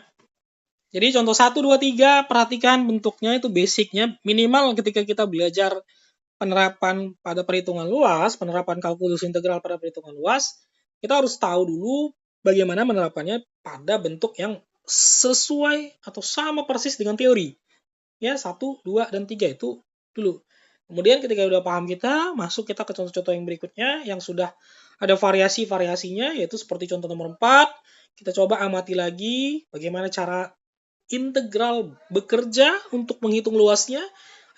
Jadi contoh 1, 2, 3, perhatikan bentuknya itu basicnya. Minimal ketika kita belajar penerapan pada perhitungan luas, penerapan kalkulus integral pada perhitungan luas, kita harus tahu dulu bagaimana menerapannya pada bentuk yang sesuai atau sama persis dengan teori. Ya, 1, 2, dan 3 itu dulu. Kemudian ketika udah paham kita, masuk kita ke contoh-contoh yang berikutnya yang sudah ada variasi-variasinya, yaitu seperti contoh nomor 4. Kita coba amati lagi bagaimana cara integral bekerja untuk menghitung luasnya.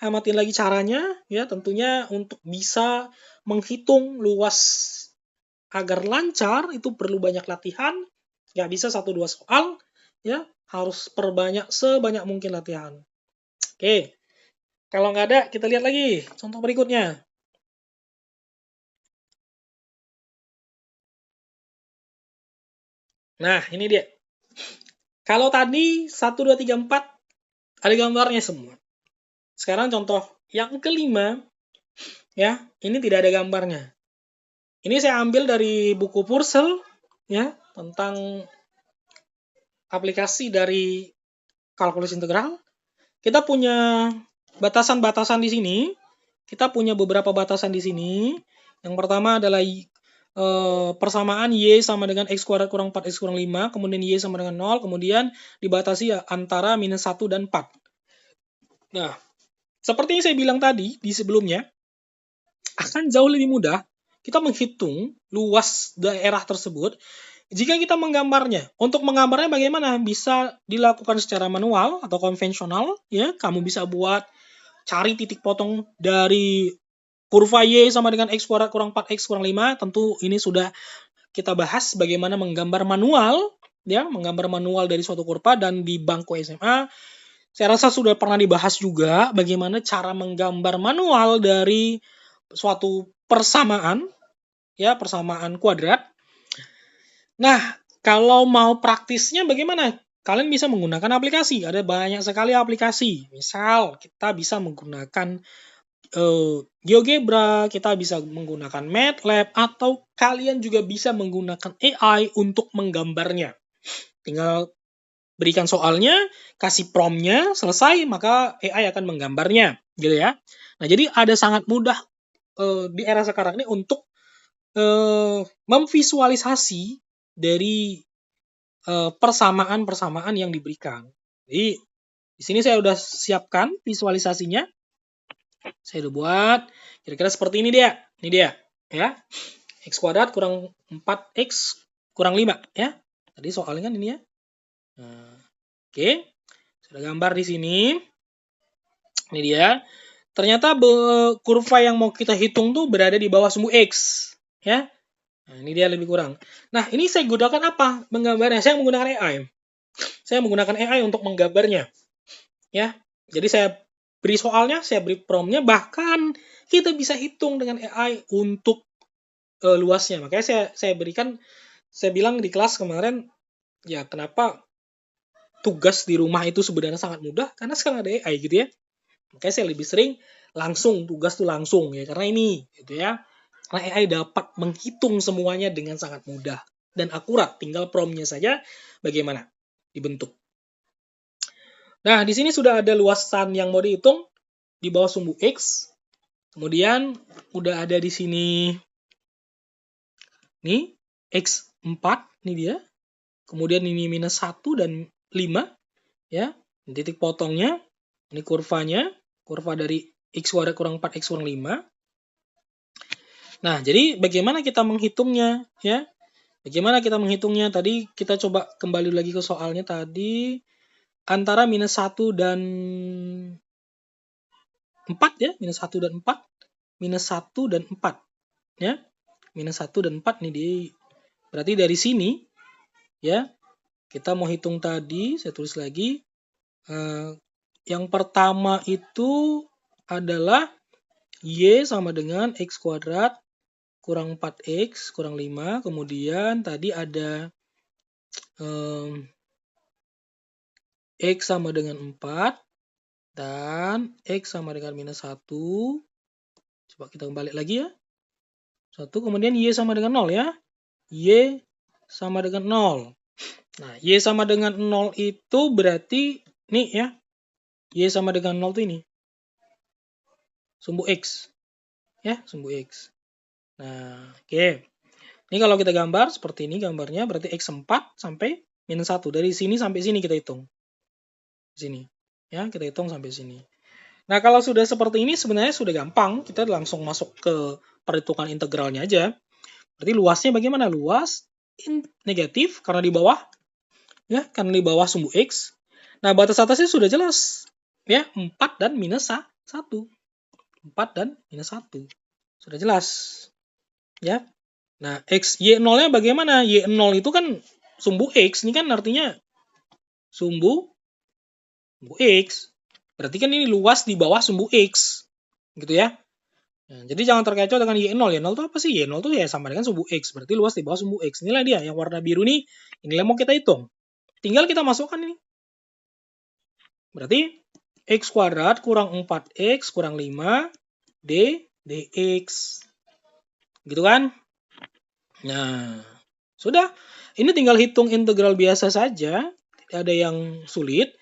Amatin lagi caranya, ya tentunya untuk bisa menghitung luas agar lancar itu perlu banyak latihan. Nggak bisa 1-2 soal, ya harus perbanyak sebanyak mungkin latihan. Oke, kalau nggak ada kita lihat lagi contoh berikutnya. Nah, ini dia. Kalau tadi 1, 2, 3, 4 ada gambarnya semua. Sekarang contoh yang kelima, ya, ini tidak ada gambarnya. Ini saya ambil dari buku Purcell, ya, tentang aplikasi dari kalkulus integral. Kita punya batasan-batasan di sini. Kita punya beberapa batasan di sini. Yang pertama adalah persamaan Y sama dengan X kuadrat kurang 4X kurang 5, kemudian Y sama dengan 0, kemudian dibatasi antara minus 1 dan 4. Nah, seperti yang saya bilang tadi di sebelumnya, akan jauh lebih mudah kita menghitung luas daerah tersebut jika kita menggambarnya. Untuk menggambarnya bagaimana? Bisa dilakukan secara manual atau konvensional, ya. Kamu bisa buat cari titik potong dari kurva Y sama dengan X kuadrat kurang 4X kurang 5. Tentu ini sudah kita bahas bagaimana menggambar manual, ya, menggambar manual dari suatu kurva, dan di bangku SMA saya rasa sudah pernah dibahas juga bagaimana cara menggambar manual dari suatu persamaan, ya, persamaan kuadrat. Nah, kalau mau praktisnya bagaimana? Kalian bisa menggunakan aplikasi. Ada banyak sekali aplikasi. Misal, kita bisa menggunakan GeoGebra, kita bisa menggunakan MATLAB, atau kalian juga bisa menggunakan AI untuk menggambarnya. Tinggal berikan soalnya, kasih prompt-nya, selesai, maka AI akan menggambarnya. Gitu ya. Nah, jadi ada sangat mudah di era sekarang ini untuk memvisualisasi dari persamaan-persamaan yang diberikan. Jadi di sini saya udah siapkan visualisasinya. Saya udah buat kira-kira seperti ini dia. Ini dia, ya. X kuadrat kurang 4X kurang 5, ya. Tadi soalnya kan ini ya. Nah, oke. Sudah gambar di sini. Ini dia. Ternyata kurva yang mau kita hitung tuh berada di bawah sumbu X, ya. Nah, ini dia lebih kurang. Nah, ini saya gunakan apa? Menggambarnya. Saya menggunakan AI. Saya menggunakan AI untuk menggambarnya. Ya. Jadi saya beri soalnya, saya beri prompt-nya, bahkan kita bisa hitung dengan AI untuk luasnya. Makanya saya bilang di kelas kemarin, ya kenapa tugas di rumah itu sebenarnya sangat mudah, karena sekarang ada AI gitu ya. Makanya saya lebih sering langsung, tugas tuh langsung ya, karena ini gitu ya. Karena AI dapat menghitung semuanya dengan sangat mudah dan akurat, tinggal prompt-nya saja bagaimana dibentuk. Nah, di sini sudah ada luasan yang mau dihitung di bawah sumbu X. Kemudian udah ada di sini nih X4, ini dia. Kemudian ini minus 1 dan 5, ya. Titik potongnya, ini kurvanya, kurva dari X kuadrat kurang 4X kurang 5. Nah, jadi bagaimana kita menghitungnya, ya? Bagaimana kita menghitungnya? Tadi kita coba kembali lagi ke soalnya tadi. Antara minus 1 dan 4 ya, minus 1 dan 4. Minus 1 dan 4, ya. Minus 1 dan 4 nih di berarti dari sini, ya. Kita mau hitung tadi, saya tulis lagi. Yang pertama itu adalah Y sama dengan X kuadrat kurang 4X kurang 5. Kemudian tadi ada X sama dengan 4 dan X sama dengan minus 1. Coba kita kembali lagi ya. 1, kemudian Y sama dengan 0 ya. Y sama dengan 0. Nah, Y sama dengan 0 itu berarti nih ya. Y sama dengan 0 itu ini. Sumbu X. Ya, sumbu X. Nah, oke. Ini kalau kita gambar seperti ini gambarnya, berarti X4 sampai minus 1. Dari sini sampai sini kita hitung. Sini. Ya, kita hitung sampai sini. Nah, kalau sudah seperti ini sebenarnya sudah gampang. Kita langsung masuk ke perhitungan integralnya aja. Berarti luasnya bagaimana? Luas negatif karena di bawah. Ya, karena di bawah sumbu X. Nah, batas atasnya sudah jelas. Ya, 4 dan minus 1. 4 dan minus 1. Sudah jelas. Ya. Nah, X, Y0-nya bagaimana? Y0 itu kan sumbu X. Ini kan artinya sumbu X. Berarti kan ini luas di bawah sumbu X. Gitu ya. Nah, jadi jangan terkecoh dengan Y0. Y0 itu apa sih? Y0 itu ya sama dengan sumbu X. Berarti luas di bawah sumbu X. Inilah dia. Yang warna biru nih. Inilah mau kita hitung. Tinggal kita masukkan ini. Berarti X kuadrat kurang 4X kurang 5 dx. Gitu kan? Nah, sudah. Ini tinggal hitung integral biasa saja. Tidak ada yang sulit.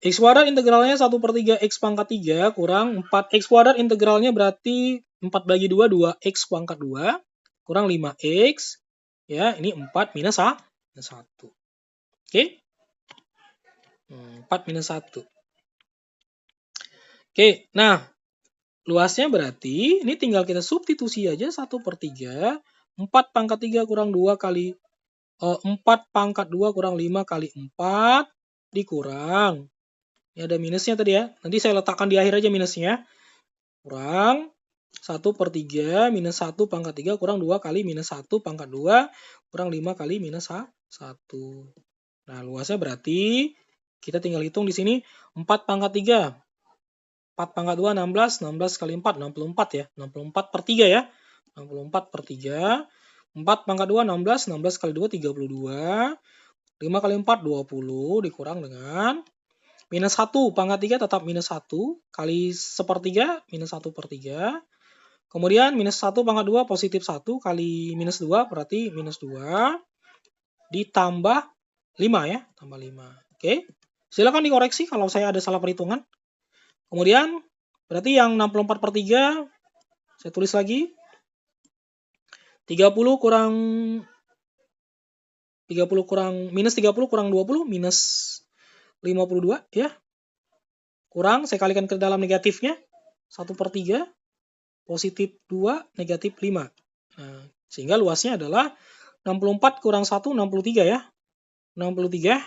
X kuadrat integralnya 1/3 X pangkat 3 kurang 4. X kuadrat integralnya berarti 4 bagi 2, 2X pangkat 2 kurang 5X. Ya, ini 4 minus 1. Oke? 4 minus 1. Oke, nah. Luasnya berarti, ini tinggal kita substitusi aja 1/3. 4 pangkat 3 kurang 2 kali 4 pangkat 2 kurang 5 kali 4 dikurang. Ini ada minusnya tadi ya. Nanti saya letakkan di akhir aja minusnya. Kurang 1/3 minus 1 pangkat 3 kurang 2 kali minus 1 pangkat 2 kurang 5 kali minus 1. Nah, luasnya berarti kita tinggal hitung di sini 4 pangkat 3. 4 pangkat 2, 16. 16 kali 4, 64 ya. 64/3 ya. 64/3. 4 pangkat 2, 16. 16 kali 2, 32. 5 kali 4, 20. Dikurang dengan minus 1 pangkat 3 tetap minus 1. Kali 1/3, minus 1/3. Kemudian minus 1 pangkat 2 positif 1 kali minus 2 berarti minus 2. Ditambah 5 ya. Tambah 5. Oke. Silakan dikoreksi kalau saya ada salah perhitungan. Kemudian Berarti yang 64/3, saya tulis lagi. 30 kurang minus 30 kurang 20 minus 52 ya. Kurang, saya kalikan ke dalam negatifnya. 1/3 positif 2 negatif 5. Nah, sehingga luasnya adalah 64 kurang 1 63 ya. 63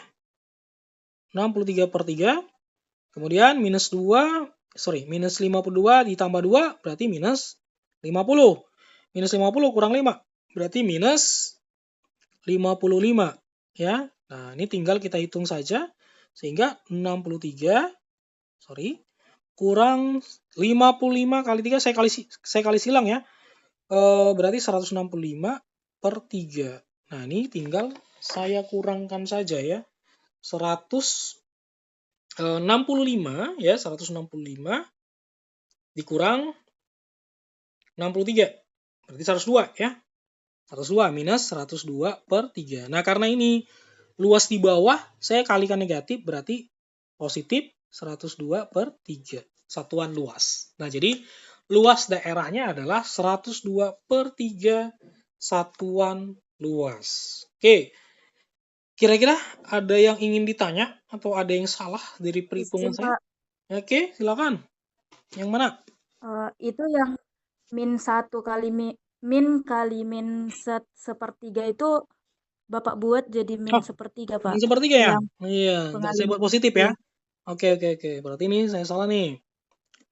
63/3. Kemudian minus 52 ditambah 2 berarti minus 50. Minus 50 kurang 5 berarti minus 55 ya. Nah, ini tinggal kita hitung saja sehingga 63 kurang 55 kali 3 saya kali silang ya. Berarti 165/3. Nah, ini tinggal saya kurangkan saja ya. 165 ya, 165 dikurang 63. Berarti 102 ya. 102 minus 102/3. Nah, karena ini luas di bawah, saya kalikan negatif berarti positif 102/3. Satuan luas. Nah, jadi luas daerahnya adalah 102/3 satuan luas. Oke. Kira-kira ada yang ingin ditanya atau ada yang salah dari perhitungan Izin, saya? Pak. Oke, silakan. Yang mana? Itu yang -1 kali min kali -1/3 itu Bapak buat jadi Oh, -1/3, Pak. ini sepertiga ya? Yang Iya, saya buat pengaliman. positif ya. Iya. Oke. Berarti ini saya salah nih.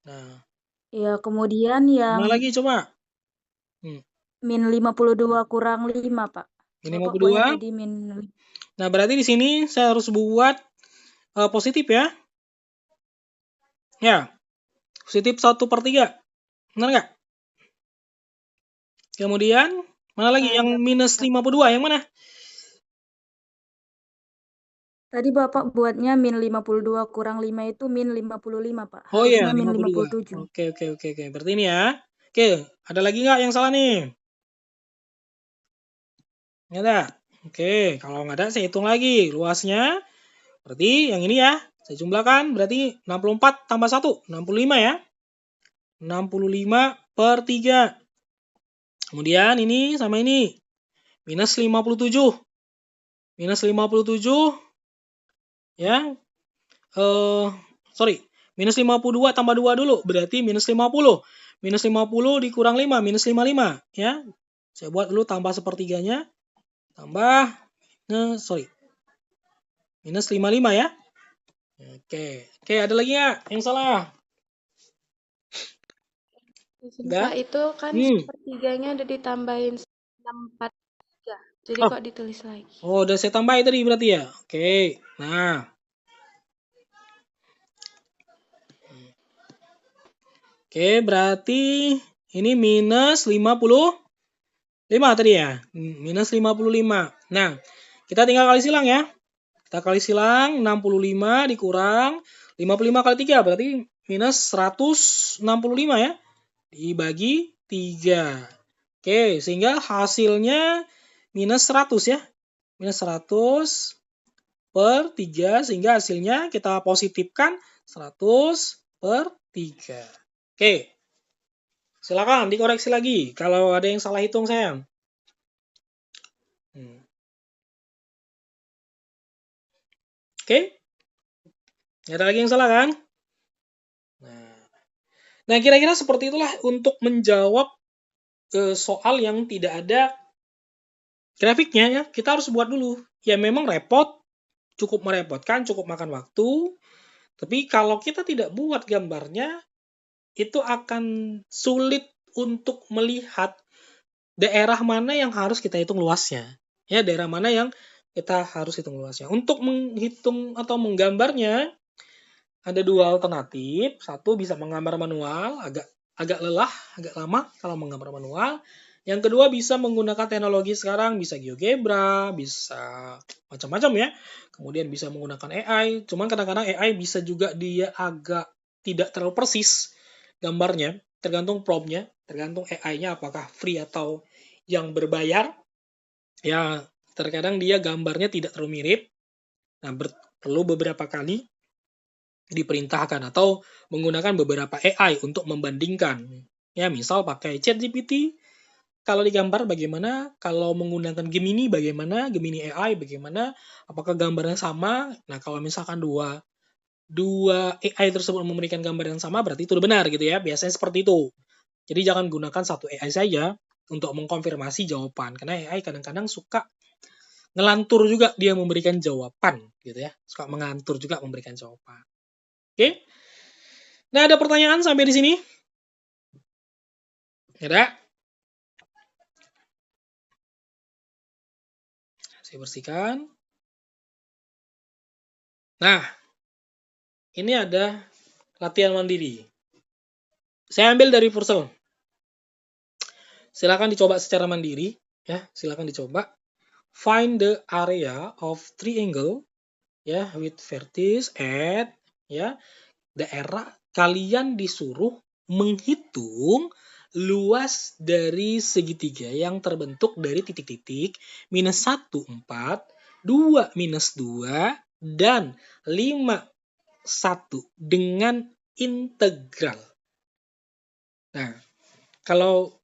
Nah, Iya, kemudian yang mana lagi coba? -52 kurang 5, Pak. Ini Bapak buatnya 52. jadi Nah, berarti di sini saya harus buat positif ya. Ya, positif 1/3. Benar nggak? Kemudian, mana lagi yang minus 52? Yang mana? Tadi Bapak buatnya -52 kurang 5 itu -55, Pak. Oh iya, Harusnya 52. -57. Oke. Berarti ini ya. Oke, ada lagi nggak yang salah nih? Nggak ada? Oke, kalau nggak ada saya hitung lagi. Luasnya, berarti yang ini ya. Saya jumlahkan, berarti 64 tambah 1, 65 ya. 65/3. Kemudian ini sama ini. Minus 57. Minus 57 ya. Minus 52 tambah 2 dulu, berarti minus 50. Minus 50 dikurang 5, minus 55 ya. Saya buat dulu tambah sepertiganya. Tambah minus 55 ya. Oke, ada lagi nggak yang salah? Udah? Pak, itu kan sepertiganya udah ditambahin 6/3. Jadi kok ditulis lagi? Oh, udah saya tambahin tadi berarti ya. Oke. Nah. Oke, berarti ini minus 55 tadi ya. Minus 55. Nah, kita tinggal kali silang ya. Kita kali silang 65 dikurang 55 kali 3 berarti minus 165 ya. Dibagi 3. Oke, sehingga hasilnya minus 100 ya. Minus 100/3 sehingga hasilnya kita positifkan 100/3. Oke. Silakan dikoreksi lagi kalau ada yang salah hitung sayang. Oke? Nggak ada lagi yang salah kan? Nah, kira-kira seperti itulah untuk menjawab soal yang tidak ada grafiknya ya. Kita harus buat dulu. Ya memang repot, cukup merepotkan, cukup makan waktu. Tapi kalau kita tidak buat gambarnya, itu akan sulit untuk melihat daerah mana yang harus kita hitung luasnya. Ya, daerah mana yang kita harus hitung luasnya. Untuk menghitung atau menggambarnya, ada dua alternatif. Satu bisa menggambar manual, agak lelah, agak lama kalau menggambar manual. Yang kedua bisa menggunakan teknologi sekarang, bisa GeoGebra, bisa macam-macam ya. Kemudian bisa menggunakan AI, cuman kadang-kadang AI bisa juga dia agak tidak terlalu persis gambarnya, tergantung prompt-nya, tergantung AI-nya apakah free atau yang berbayar. Ya, terkadang dia gambarnya tidak terlalu mirip. Nah, perlu beberapa kali diperintahkan atau menggunakan beberapa AI untuk membandingkan. Ya, misal pakai ChatGPT, kalau digambar bagaimana, kalau menggunakan Gemini bagaimana, Gemini AI bagaimana, apakah gambarnya sama? Nah, kalau misalkan dua AI tersebut memberikan gambar yang sama, berarti itu udah benar gitu ya. Biasanya seperti itu. Jadi jangan gunakan satu AI saja untuk mengkonfirmasi jawaban, karena AI kadang-kadang suka ngelantur juga dia memberikan jawaban gitu ya. Suka mengantur juga memberikan jawaban. Oke. Nah, ada pertanyaan sampai di sini? Ada? Saya bersihkan. Nah, ini ada latihan mandiri. Saya ambil dari Fursel. Silakan dicoba secara mandiri, ya. Silakan dicoba. Find the area of triangle, ya, with vertex at, ya, daerah. Kalian disuruh menghitung luas dari segitiga yang terbentuk dari titik-titik -1, 4, 2, -2, dan 5, 1 dengan integral. Nah, kalau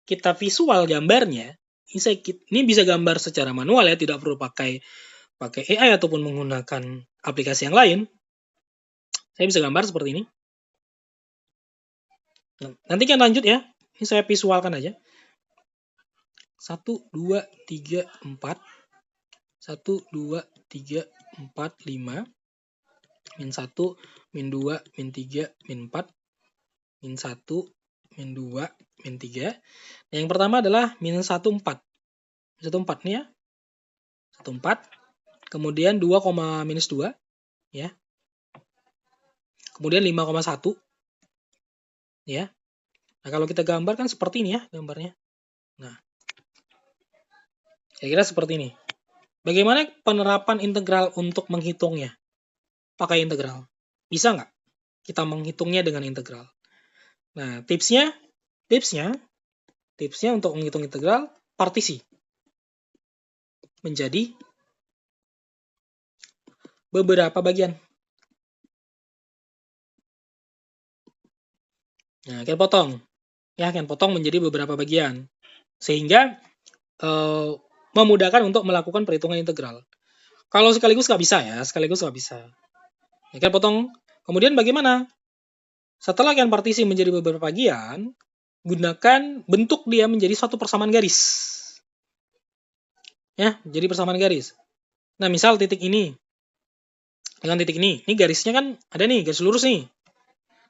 kita visual gambarnya, ini bisa gambar secara manual ya, tidak perlu pakai AI ataupun menggunakan aplikasi yang lain. Saya bisa gambar seperti ini. Nanti kan lanjut ya. Ini saya visualkan aja. 1, 2, 3, 4. 1, 2, 3, 4, 5. Min 1, min 2, min 3, min 4. Min 1, min 2, min 3. Yang pertama adalah min 1, 4. 1, 4 nih ya. 1, 4. Kemudian 2, minus 2. Ya. Kemudian 5,1. Ya. Nah, kalau kita gambar kan seperti ini ya gambarnya. Nah, kira-kira seperti ini. Bagaimana penerapan integral untuk menghitungnya? Pakai integral. Bisa nggak kita menghitungnya dengan integral? Nah, tipsnya untuk menghitung integral, partisi menjadi beberapa bagian. Nah, kalian potong. Ya, kalian potong menjadi beberapa bagian. Sehingga memudahkan untuk melakukan perhitungan integral. Kalau sekaligus nggak bisa ya, Ya, kalian potong. Kemudian bagaimana? Setelah kalian partisi menjadi beberapa bagian, gunakan bentuk dia menjadi suatu persamaan garis. Ya, jadi persamaan garis. Nah, misal titik ini dengan titik ini garisnya kan ada nih, garis lurus nih.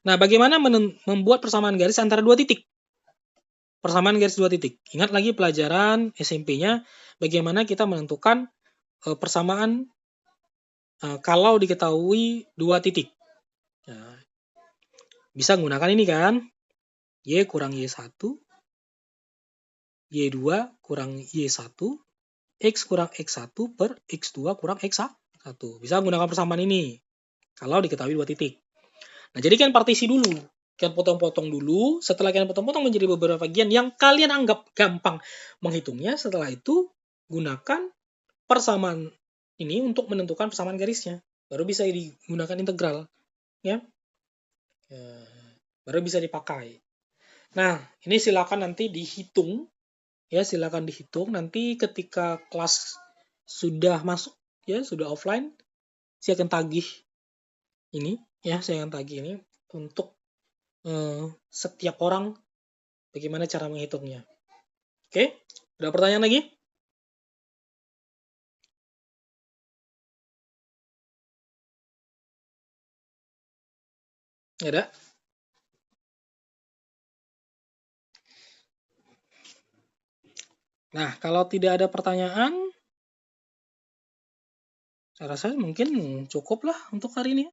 Nah, bagaimana membuat persamaan garis antara dua titik? Persamaan garis dua titik. Ingat lagi pelajaran SMP-nya, bagaimana kita menentukan persamaan kalau diketahui dua titik. Nah, bisa menggunakan ini kan, Y kurang Y1, Y2 kurang Y1, X kurang X1 per X2 kurang X1. Bisa menggunakan persamaan ini kalau diketahui dua titik. Nah, jadi kalian partisi dulu. Kalian potong-potong dulu. Setelah kalian potong-potong menjadi beberapa bagian yang kalian anggap gampang menghitungnya, setelah itu gunakan persamaan ini untuk menentukan persamaan garisnya. Baru bisa digunakan integral. Ya. Baru bisa dipakai. Nah, ini silakan nanti dihitung. Ya, silakan dihitung. Nanti ketika kelas sudah masuk, ya, sudah offline, saya akan tagih ini. Ya, saya akan tagih ini untuk setiap orang bagaimana cara menghitungnya. Oke, ada pertanyaan lagi? Ada? Nah, kalau tidak ada pertanyaan, saya rasa mungkin cukup lah untuk hari ini.